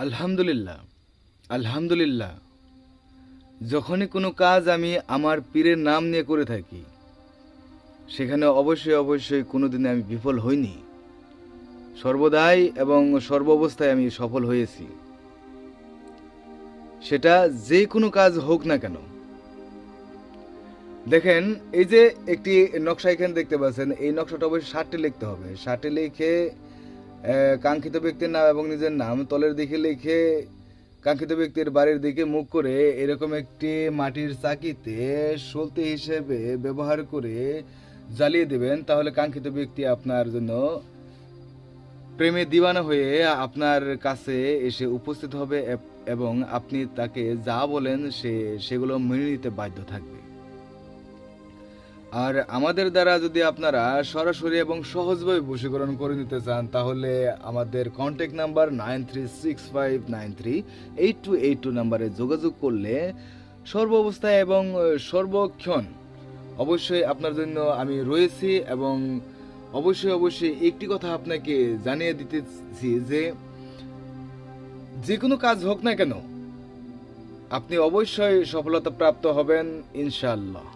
আলহামদুলিল্লাহ, আলহামদুলিল্লাহ। যখনই কোনো কাজ আমি আমার পীরের নাম নিয়ে করে থাকি, সেখানে অবশ্যই অবশ্যই কোনোদিনে আমি বিফল হইনি। সর্বদাই এবং সর্ব অবস্থায় আমি সফল হয়েছি। সেটা যে কোনো কাজ হোক না কেন। দেখেন, এই যে একটি নকশা এখানে দেখতে পাচ্ছেন, এই নকশাটা অবশ্যই 7টি লিখতে হবে। 7টি লিখে কাঙ্ক্ষিত ব্যক্তির নাম এবং নিজের নাম তলের দিকে লিখে কাঙ্ক্ষিত ব্যক্তির বাড়ির দিকে মুখ করে এরকম একটি মাটির চাকিতে সলতে হিসেবে ব্যবহার করে জ্বালিয়ে দেবেন। তাহলে কাঙ্ক্ষিত ব্যক্তি আপনার জন্য প্রেমে দিওয়ানা হয়ে আপনার কাছে এসে উপস্থিত হবে এবং আপনি তাকে যা বলেন সেগুলো মেনে নিতে বাধ্য থাকবে। আর আমাদের দ্বারা যদি আপনারা সরাসরি এবং সহজভাবে বশীকরণ করে নিতে চান, তাহলে আমাদের কন্ট্যাক্ট নাম্বার 9365938282 নাম্বারে যোগাযোগ করলে সর্ব অবস্থায় এবং সর্বক্ষণ অবশ্যই আপনার জন্য আমি রয়েছি। এবং অবশ্যই অবশ্যই একটি কথা আপনাকে জানিয়ে দিতেছি যে কোনো কাজ হোক না কেন, আপনি অবশ্যই সফলতা প্রাপ্ত হবেন ইনশাআল্লাহ।